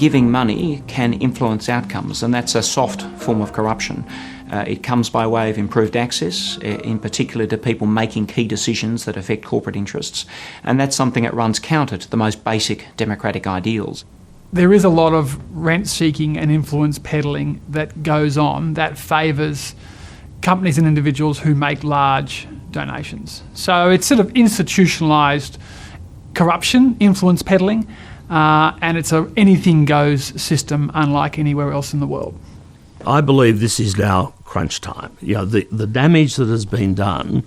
Giving money can influence outcomes, and that's a soft form of corruption. It comes by way of improved access, in particular to people making key decisions that affect corporate interests, and that's something that runs counter to the most basic democratic ideals. There is a lot of rent-seeking and influence peddling that goes on that favours companies and individuals who make large donations. So it's sort of institutionalised corruption, influence peddling, and it's a anything goes system unlike anywhere else in the world. I believe this is now crunch time. You know, the damage that has been done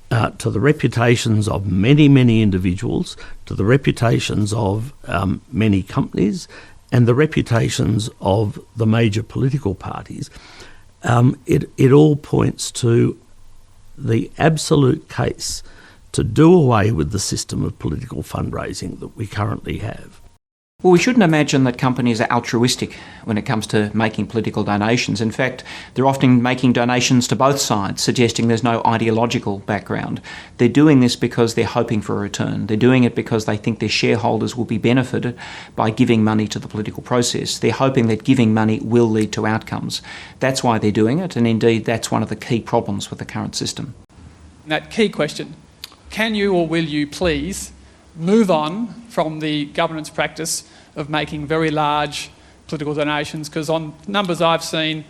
to the reputations of many, many individuals, to the reputations of many companies, and the reputations of the major political parties, it all points to the absolute case to do away with the system of political fundraising that we currently have. Well, we shouldn't imagine that companies are altruistic when it comes to making political donations. In fact, they're often making donations to both sides, suggesting there's no ideological background. They're doing this because they're hoping for a return. They're doing it because they think their shareholders will be benefited by giving money to the political process. They're hoping that giving money will lead to outcomes. That's why they're doing it, and indeed that's one of the key problems with the current system. That key question, can you or will you please move on from the governance practice of making very large political donations? Because on numbers I've seen,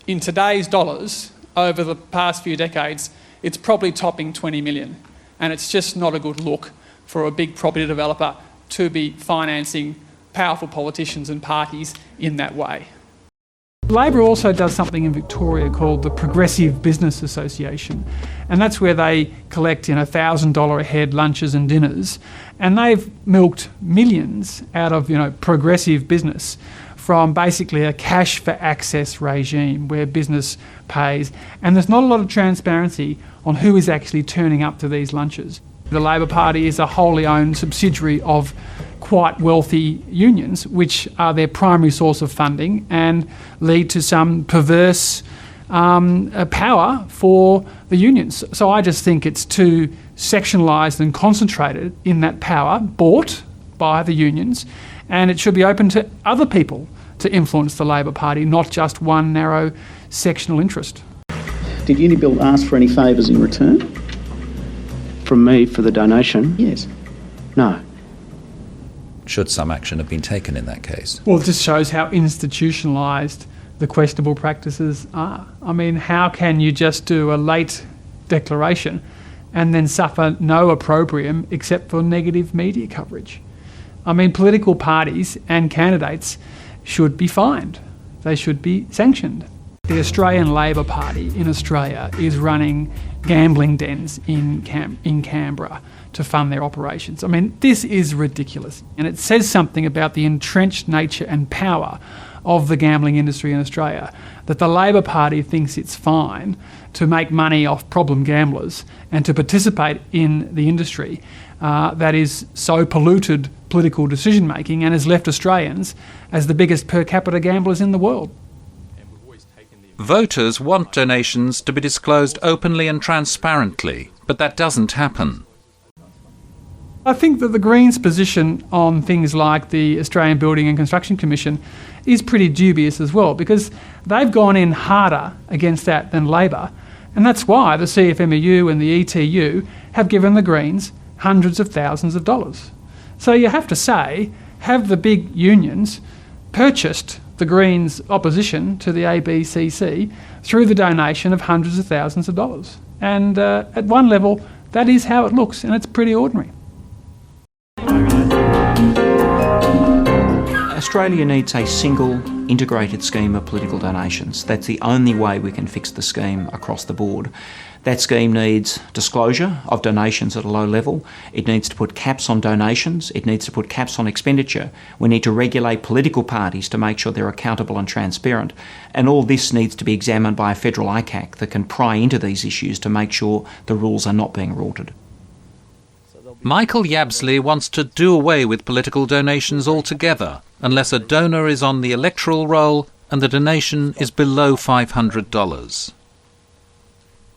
in today's dollars, over the past few decades, it's probably topping 20 million. And it's just not a good look for a big property developer to be financing powerful politicians and parties in that way. Labor also does something in Victoria called the Progressive Business Association, and that's where they collect $1,000 a head lunches and dinners, and they've milked millions out of progressive business from basically a cash for access regime where business pays, and there's not a lot of transparency on who is actually turning up to these lunches. The Labor Party is a wholly owned subsidiary of quite wealthy unions, which are their primary source of funding and lead to some perverse power for the unions. So I just think it's too sectionalised and concentrated in that power bought by the unions, and it should be open to other people to influence the Labor Party, not just one narrow sectional interest. Did Unibuild ask for any favours in return? From me for the donation? Yes. No. Should some action have been taken in that case? Well, it just shows how institutionalised the questionable practices are. I mean, how can you just do a late declaration and then suffer no opprobrium except for negative media coverage? I mean, political parties and candidates should be fined. They should be sanctioned. The Australian Labor Party in Australia is running gambling dens in Canberra to fund their operations. I mean, this is ridiculous, and it says something about the entrenched nature and power of the gambling industry in Australia, that the Labor Party thinks it's fine to make money off problem gamblers and to participate in the industry that is so polluted political decision making and has left Australians as the biggest per capita gamblers in the world. Voters want donations to be disclosed openly and transparently, but that doesn't happen. I think that the Greens' position on things like the Australian Building and Construction Commission is pretty dubious as well, because they've gone in harder against that than Labor, and that's why the CFMEU and the ETU have given the Greens hundreds of thousands of dollars. So you have to say, have the big unions purchased the Greens' opposition to the ABCC through the donation of hundreds of thousands of dollars? And at one level, that is how it looks, and it's pretty ordinary. Australia needs a single, integrated scheme of political donations. That's the only way we can fix the scheme across the board. That scheme needs disclosure of donations at a low level. It needs to put caps on donations. It needs to put caps on expenditure. We need to regulate political parties to make sure they're accountable and transparent. And all this needs to be examined by a federal ICAC that can pry into these issues to make sure the rules are not being rorted. Michael Yabsley wants to do away with political donations altogether, unless a donor is on the electoral roll and the donation is below $500.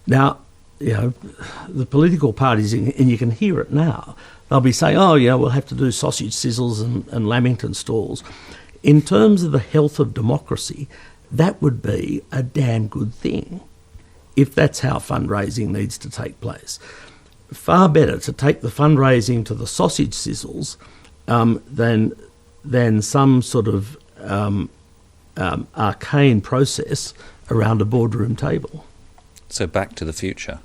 Now, the political parties, and you can hear it now, they'll be saying, oh, yeah, we'll have to do sausage sizzles and Lamington stalls. in terms of the health of democracy, that would be a damn good thing if that's how fundraising needs to take place. Far better to take the fundraising to the sausage sizzles than some sort of arcane process around a boardroom table. So back to the future.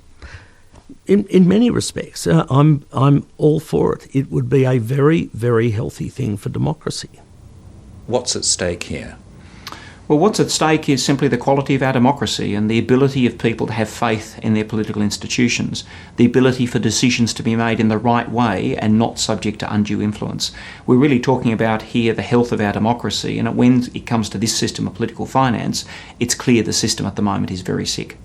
In many respects, I'm all for it. It would be a very, very healthy thing for democracy. What's at stake here? Well, what's at stake is simply the quality of our democracy and the ability of people to have faith in their political institutions, the ability for decisions to be made in the right way and not subject to undue influence. We're really talking about here the health of our democracy, and when it comes to this system of political finance, it's clear the system at the moment is very sick.